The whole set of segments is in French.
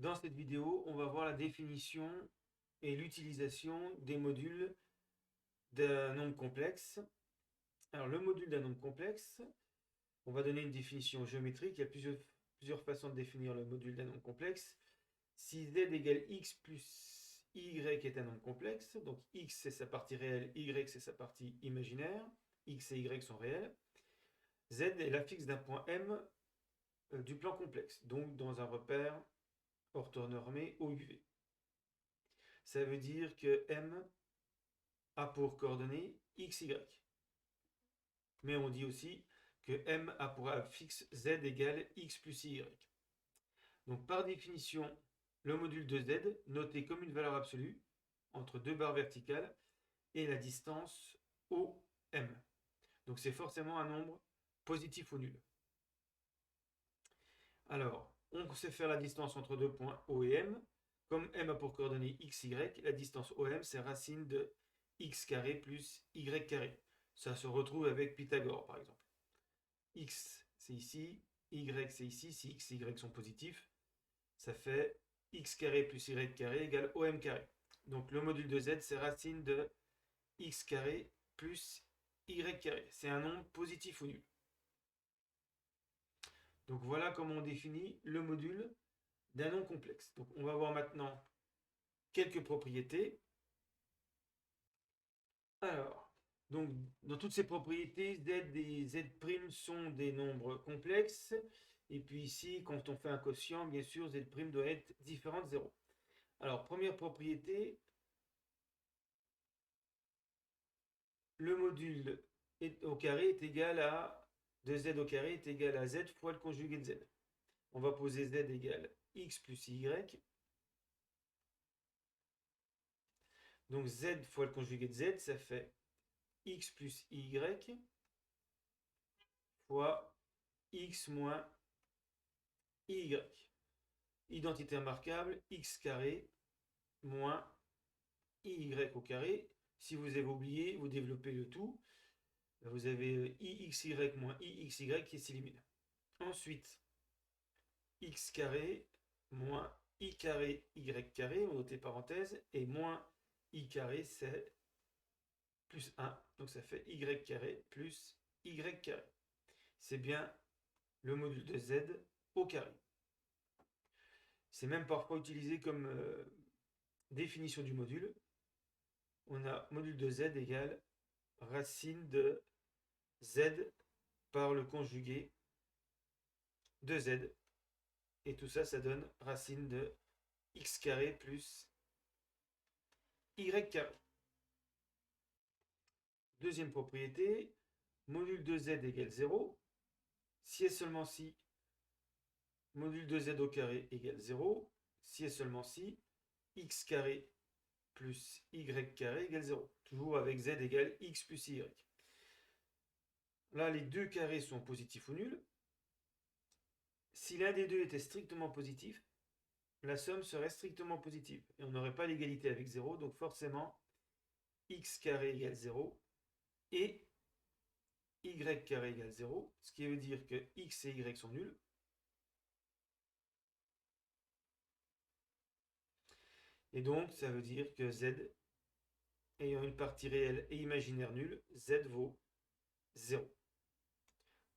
Dans cette vidéo, on va voir la définition et l'utilisation des modules d'un nombre complexe. Alors, le module d'un nombre complexe, on va donner une définition géométrique. Il y a plusieurs façons de définir le module d'un nombre complexe. Si z égale x plus y est un nombre complexe, donc x c'est sa partie réelle, y c'est sa partie imaginaire, x et y sont réels, z est l'affixe d'un point M du plan complexe, donc dans un repère orthonormé OUV. Ça veut dire que M a pour coordonnées x, y. Mais on dit aussi que M a pour affixe z égale x plus y. Donc par définition, le module de z, noté comme une valeur absolue, entre deux barres verticales, et la distance OM. Donc c'est forcément un nombre positif ou nul. Alors, on sait faire la distance entre deux points O et M. Comme M a pour coordonnées x, y, la distance OM, c'est racine de x carré plus y carré. Ça se retrouve avec Pythagore, par exemple. X, c'est ici, y, c'est ici. Si x et y sont positifs, ça fait x carré plus y carré égale OM carré. Donc le module de z, c'est racine de x carré plus y carré. C'est un nombre positif ou nul. Donc voilà comment on définit le module d'un nombre complexe. Donc on va voir maintenant quelques propriétés. Alors, donc dans toutes ces propriétés, z et z' sont des nombres complexes. Et puis ici, quand on fait un quotient, bien sûr, z' doit être différent de 0. Alors, première propriété, le module au carré est égal à de z au carré est égal à z fois le conjugué de z. On va poser z égale x plus y. Donc z fois le conjugué de z, ça fait x plus y fois x moins y. Identité remarquable, x carré moins y au carré. Si vous avez oublié, vous développez le tout. Vous avez ixy moins ixy qui s'élimine. Ensuite, x carré moins i carré y carré, on note les parenthèses, et moins i carré, c'est plus 1. Donc ça fait y carré plus y carré. C'est bien le module de z au carré. C'est même parfois utilisé comme définition du module. On a module de z égale racine de z par le conjugué de z. Et tout ça, ça donne racine de x carré plus y carré. Deuxième propriété, module de z égale 0. Si et seulement si module de z au carré égale 0, si et seulement si x carré plus y carré égale 0. Toujours avec z égale x plus y. Là, les deux carrés sont positifs ou nuls. Si l'un des deux était strictement positif, la somme serait strictement positive. Et on n'aurait pas l'égalité avec 0, donc forcément, x carré égale 0 et y carré égale 0, ce qui veut dire que x et y sont nuls. Et donc, ça veut dire que z, ayant une partie réelle et imaginaire nulle, z vaut 0.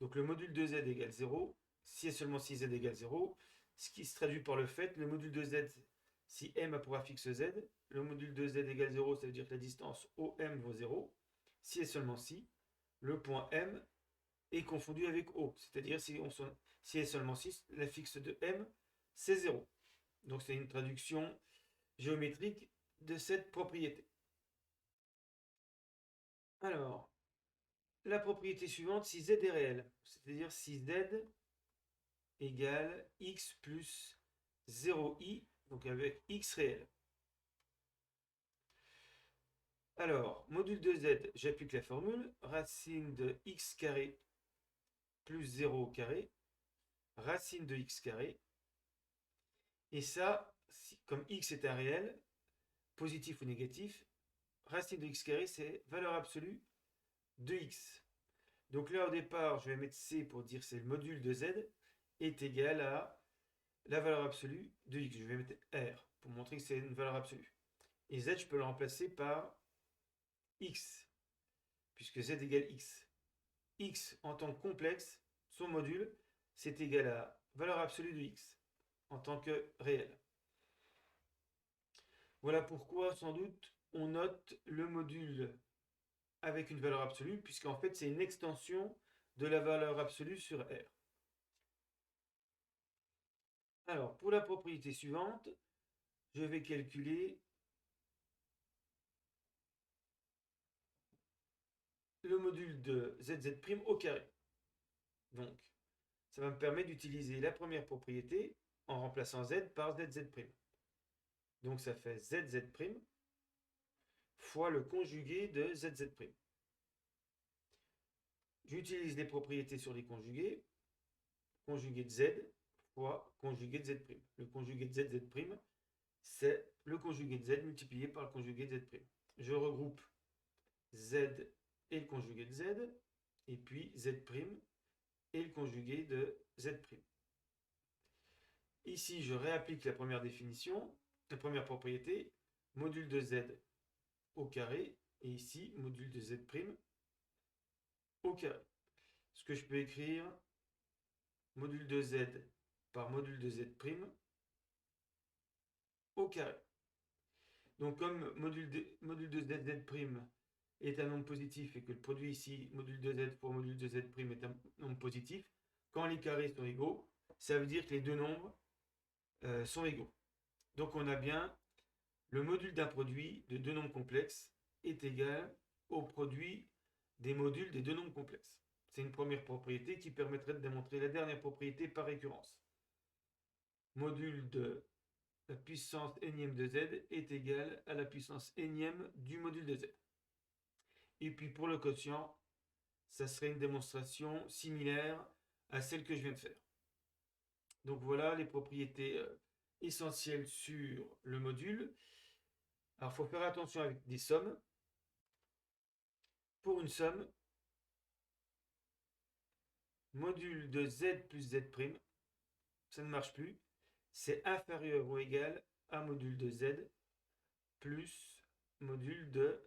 Donc le module de z égale 0, si et seulement si z égale 0, ce qui se traduit par le fait, le module de z, si m a pour affixe z, le module de z égale 0, ça veut dire que la distance OM vaut 0, si et seulement si le point M est confondu avec O, c'est-à-dire si et seulement si l'affixe de M, c'est 0. Donc c'est une traduction géométrique de cette propriété. Alors, la propriété suivante, si z est réel, c'est-à-dire si z égale x plus 0i, donc avec x réel. Alors, module de z, j'applique la formule, racine de x carré plus 0 au carré, racine de x carré, et ça, comme x est un réel, positif ou négatif, racine de x carré, c'est valeur absolue de x. Donc là, au départ, je vais mettre c pour dire c'est le module de z, est égal à la valeur absolue de x. Je vais mettre R pour montrer que c'est une valeur absolue. Et z, je peux le remplacer par x, puisque z égale x. X en tant que complexe, son module, c'est égal à valeur absolue de x en tant que réel. Voilà pourquoi, sans doute, on note le module avec une valeur absolue, puisqu'en fait, c'est une extension de la valeur absolue sur R. Alors, pour la propriété suivante, je vais calculer le module de zz' au carré. Donc, ça va me permettre d'utiliser la première propriété en remplaçant z par zz'. Donc, ça fait zz' fois le conjugué de zz'. J'utilise les propriétés sur les conjugués. Conjugué de z fois conjugué de z'. Le conjugué de zz', c'est le conjugué de z multiplié par le conjugué de z'. Je regroupe z et le conjugué de z, et puis z' et le conjugué de z'. Ici, je réapplique la première définition, la première propriété, module de z au carré, et ici, module de z' au carré. Ce que je peux écrire, module de z par module de z' au carré. Donc comme module de zz' est un nombre positif et que le produit ici, module de z fois module de z' est un nombre positif, quand les carrés sont égaux, ça veut dire que les deux nombres sont égaux. Donc on a bien le module d'un produit de deux nombres complexes est égal au produit des modules des deux nombres complexes. C'est une première propriété qui permettrait de démontrer la dernière propriété par récurrence. Module de la puissance énième de z est égal à la puissance énième du module de z. Et puis pour le quotient, ça serait une démonstration similaire à celle que je viens de faire. Donc voilà les propriétés essentielles sur le module. Alors il faut faire attention avec des sommes. Pour une somme, module de z plus z', ça ne marche plus. C'est inférieur ou égal à module de z plus module de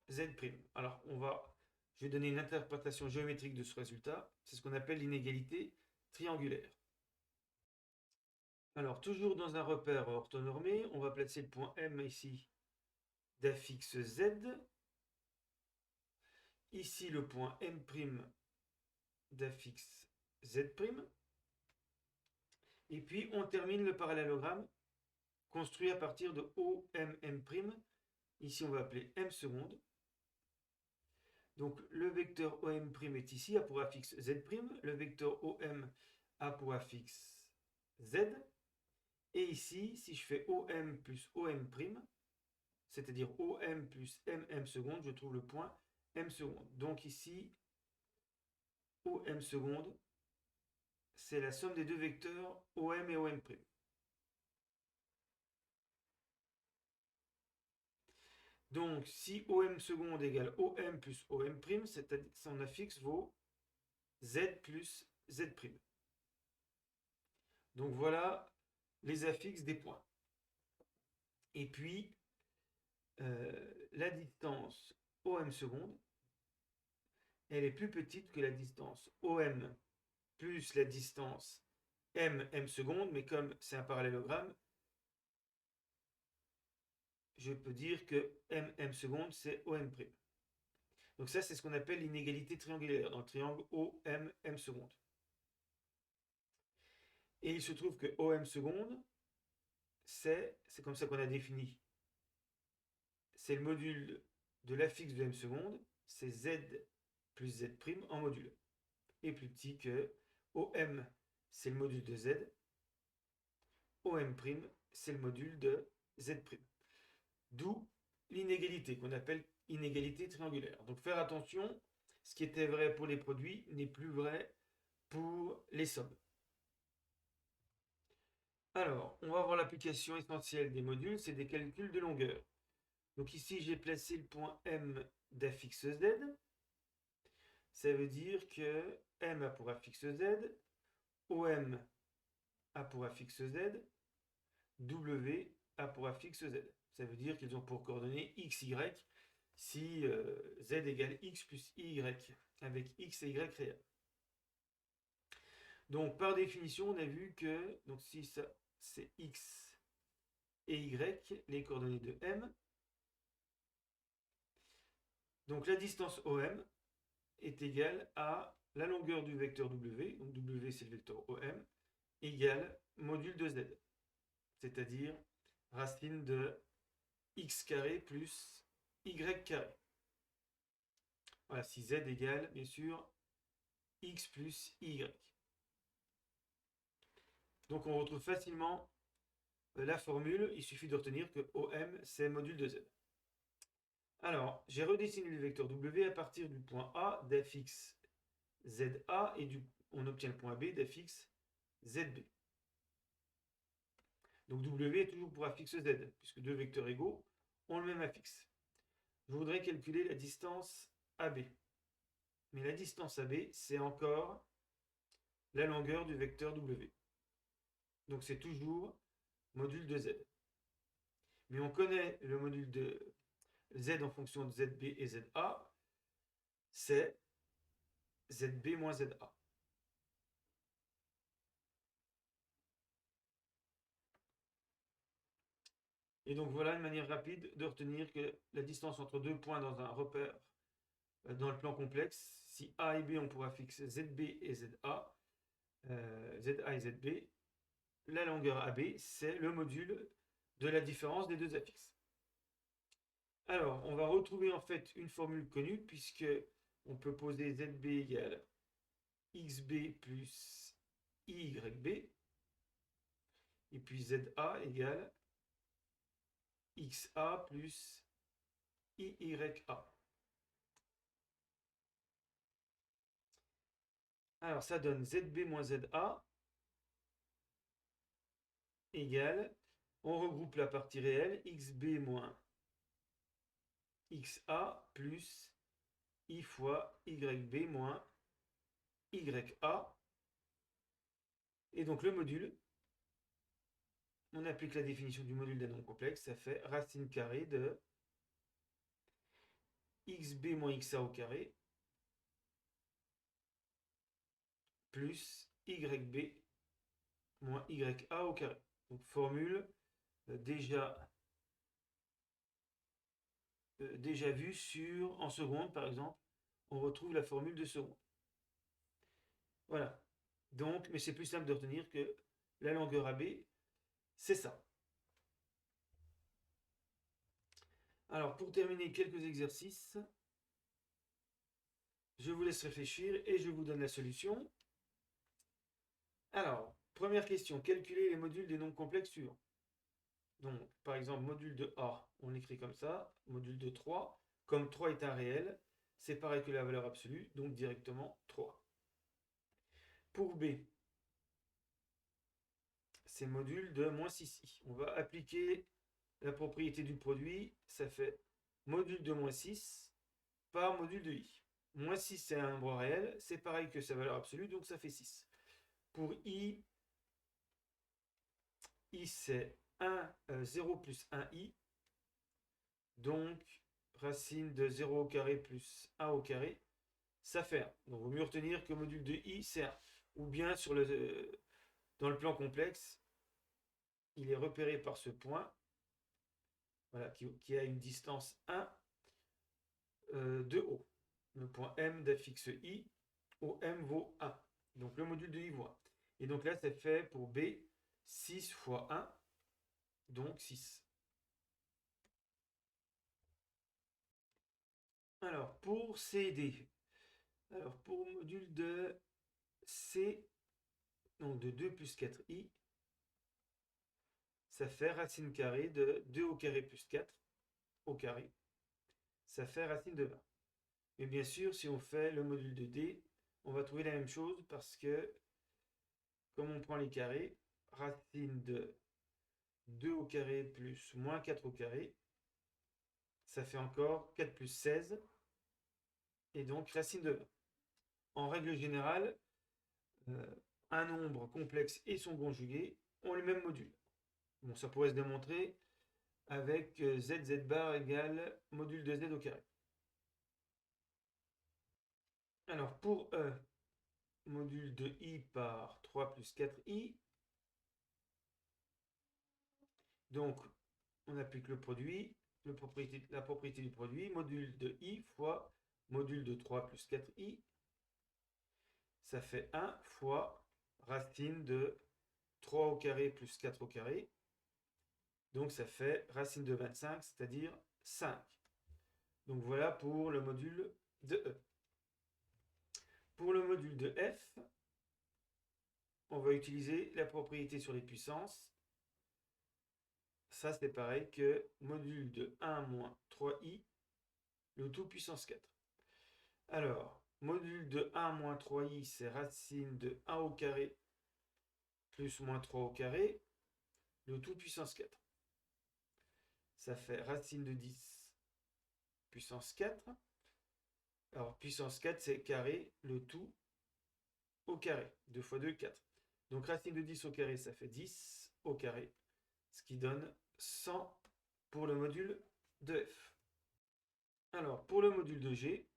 z'. Alors je vais donner une interprétation géométrique de ce résultat. C'est ce qu'on appelle l'inégalité triangulaire. Alors toujours dans un repère orthonormé, on va placer le point M ici d'affixe Z. Ici le point M' d'affixe Z'. Et puis on termine le parallélogramme construit à partir de OMM'. Ici on va appeler M seconde. Donc le vecteur OM' est ici, a pour affixe Z'. Le vecteur OM a pour affixe Z. Et ici, si je fais OM plus OM', c'est-à-dire OM plus MM seconde, je trouve le point M seconde. Donc ici, OM seconde, c'est la somme des deux vecteurs OM et OM'. Donc si OM seconde égale OM plus OM', c'est-à-dire son affixe vaut Z plus Z'. Donc voilà les affixes des points. Et puis, la distance OM seconde, elle est plus petite que la distance OM plus la distance M seconde, mais comme c'est un parallélogramme, je peux dire que M seconde, c'est OM'. Donc ça, c'est ce qu'on appelle l'inégalité triangulaire dans le triangle OM seconde. Et il se trouve que OM seconde, c'est comme ça qu'on a défini. C'est le module de l'affixe de M seconde, c'est Z plus Z' en module. Et plus petit que OM, c'est le module de Z. OM', c'est le module de Z'. D'où l'inégalité qu'on appelle inégalité triangulaire. Donc faire attention, ce qui était vrai pour les produits n'est plus vrai pour les sommes. Alors, on va voir l'application essentielle des modules, c'est des calculs de longueur. Donc ici, j'ai placé le point M d'affixe Z. Ça veut dire que M a pour affixe Z, OM a pour affixe Z, W a pour affixe Z. Ça veut dire qu'ils ont pour coordonnées x, y, si Z égale x plus y, avec x et y réels. Donc par définition, on a vu que donc si ça c'est x et y, les coordonnées de M, donc la distance OM est égale à la longueur du vecteur W, donc W c'est le vecteur OM, égale module de Z, c'est-à-dire racine de x carré plus y carré. Voilà, si Z égale, bien sûr, x plus y. Donc on retrouve facilement la formule, il suffit de retenir que OM c'est module de Z. Alors, j'ai redessiné le vecteur W à partir du point A d'affixe ZA et on obtient le point B d'affixe ZB. Donc W est toujours pour affixe Z, puisque deux vecteurs égaux ont le même affixe. Je voudrais calculer la distance AB. Mais la distance AB, c'est encore la longueur du vecteur W. Donc c'est toujours module de Z. Mais on connaît le module de Z en fonction de ZB et ZA, c'est ZB moins ZA. Et donc voilà une manière rapide de retenir que la distance entre deux points dans un repère dans le plan complexe, si A et B ont pour affixe ZB et ZA, ZA et ZB, la longueur AB, c'est le module de la différence des deux affixes. Alors, on va retrouver en fait une formule connue, puisque on peut poser ZB égale XB plus YB, et puis ZA égale XA plus IYA. Alors, ça donne ZB moins ZA égale, on regroupe la partie réelle, XB moins XA plus I fois YB moins YA. Et donc le module, on applique la définition du module d'un nombre complexe, ça fait racine carrée de XB moins XA au carré plus YB moins YA au carré. Donc formule déjà vue en seconde par exemple, on retrouve la formule de seconde. Voilà. Donc, mais c'est plus simple de retenir que la longueur AB, c'est ça. Alors, pour terminer, quelques exercices. Je vous laisse réfléchir et je vous donne la solution. Alors, première question, calculer les modules des nombres complexes suivants. Donc, par exemple, module de A, on l'écrit comme ça, module de 3, comme 3 est un réel, c'est pareil que la valeur absolue, donc directement 3. Pour B, c'est module de moins 6i. On va appliquer la propriété du produit, ça fait module de moins 6 par module de i. Moins 6, c'est un nombre réel, c'est pareil que sa valeur absolue, donc ça fait 6. Pour i c'est 0 plus 1i, donc racine de 0 au carré plus 1 au carré, ça fait 1. Donc il vaut mieux retenir que module de i c'est 1. Ou bien dans le plan complexe, il est repéré par ce point, voilà, qui a une distance 1 de haut. Le point M d'affixe i, où M vaut 1. Donc le module de i vaut 1. Et donc là, ça fait pour B 6 fois 1, donc 6. Alors, pour CD, alors pour module de C, donc de 2 plus 4i, ça fait racine carrée de 2 au carré plus 4 au carré. Ça fait racine de 20. Mais bien sûr, si on fait le module de D, on va trouver la même chose parce que, comme on prend les carrés, racine de 2 au carré plus moins 4 au carré, ça fait encore 4 plus 16, et donc racine de 20. En règle générale, un nombre complexe et son conjugué ont les mêmes modules. Bon, ça pourrait se démontrer avec z bar égale module de z au carré. Alors, pour E, module de I par 3 plus 4i. Donc, on applique le produit, la propriété du produit, module de I fois module de 3 plus 4i. Ça fait 1 fois racine de 3 au carré plus 4 au carré. Donc, ça fait racine de 25, c'est-à-dire 5. Donc, voilà pour le module de E. Pour le module de F, on va utiliser la propriété sur les puissances. Ça, c'est pareil que module de 1 moins 3i, le tout puissance 4. Alors, module de 1 moins 3i, c'est racine de 1 au carré plus moins 3 au carré, le tout puissance 4. Ça fait racine de 10 puissance 4. Alors, puissance 4, c'est carré, le tout au carré. 2 fois 2, 4. Donc, racine de 10 au carré, ça fait 10 au carré, ce qui donne 100 pour le module de F. Alors, pour le module de G,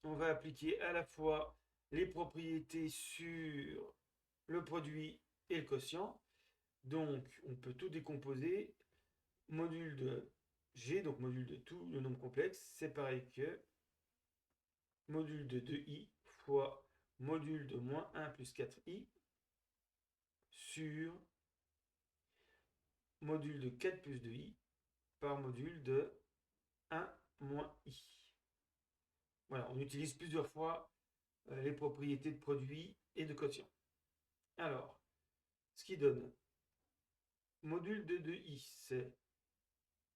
on va appliquer à la fois les propriétés sur le produit et le quotient. Donc, on peut tout décomposer. Module de G, donc module de tout le nombre complexe, c'est pareil que module de 2i fois module de moins 1 plus 4i sur module de 4 plus 2i par module de 1 moins i. Voilà, on utilise plusieurs fois les propriétés de produit et de quotient. Alors, ce qui donne module de 2i, c'est,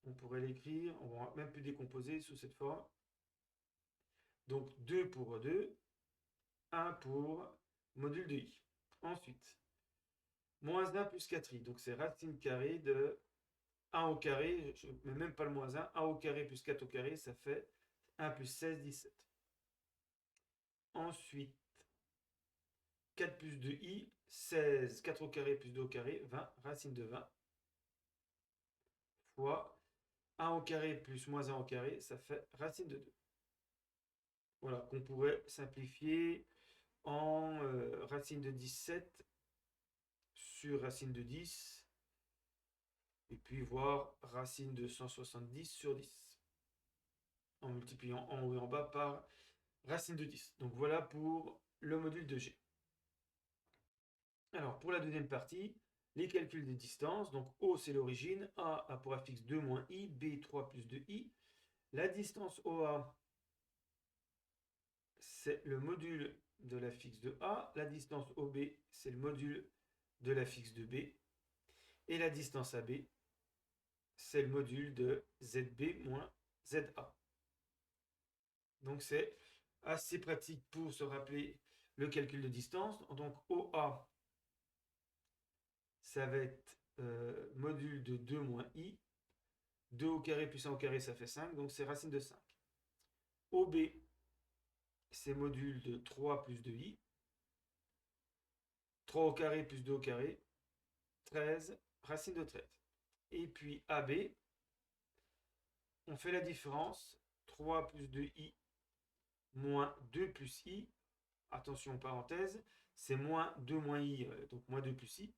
on pourrait l'écrire, on va même plus décomposer sous cette forme. Donc 2 pour 2, 1 pour module de i. Ensuite, moins 1 plus 4i, donc c'est racine carrée de 1 au carré, je ne mets même pas le moins 1 au carré plus 4 au carré, ça fait 1 plus 16, 17. Ensuite, 4 plus 2i, 16, 4 au carré plus 2 au carré, 20, racine de 20, fois 1 au carré plus moins 1 au carré, ça fait racine de 2. Voilà, qu'on pourrait simplifier en racine de 17 sur racine de 10, et puis voir racine de 170 sur 10, en multipliant en haut et en bas par racine de 10. Donc voilà pour le module de G. Alors pour la deuxième partie, les calculs des distances. Donc O c'est l'origine, A a pour affixe 2 moins I, B 3 plus 2I. La distance OA, c'est le module de l'affixe de A. La distance OB, c'est le module de l'affixe de B. Et la distance AB, c'est le module de ZB moins ZA. Donc c'est assez pratique pour se rappeler le calcul de distance. Donc OA, ça va être module de 2 moins I. 2 au carré plus 1 au carré, ça fait 5. Donc c'est racine de 5. OB, c'est module de 3 plus 2i. 3 au carré plus 2 au carré, 13, racine de 13. Et puis AB, on fait la différence. 3 plus 2i moins 2 plus i. Attention, parenthèse, c'est moins 2 moins i, donc moins 2 plus i.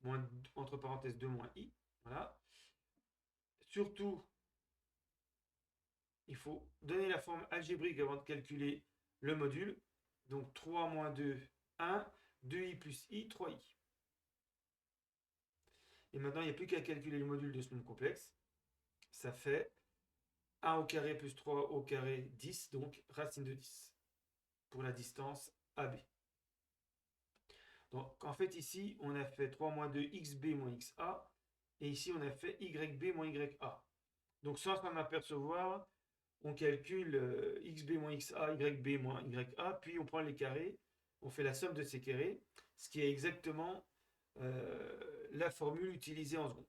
Moins, entre parenthèses, 2 moins i. Voilà. Surtout, il faut donner la forme algébrique avant de calculer le module. Donc 3 moins 2, 1. 2i plus i, 3i. Et maintenant, il n'y a plus qu'à calculer le module de ce nombre complexe. Ça fait 1 au carré plus 3 au carré, 10, donc racine de 10, pour la distance AB. Donc en fait ici, on a fait 3 moins 2, xb moins xa, et ici on a fait yb moins ya. Donc sans s'en apercevoir, on calcule xb moins xa, yb moins ya, puis on prend les carrés, on fait la somme de ces carrés, ce qui est exactement la formule utilisée en seconde.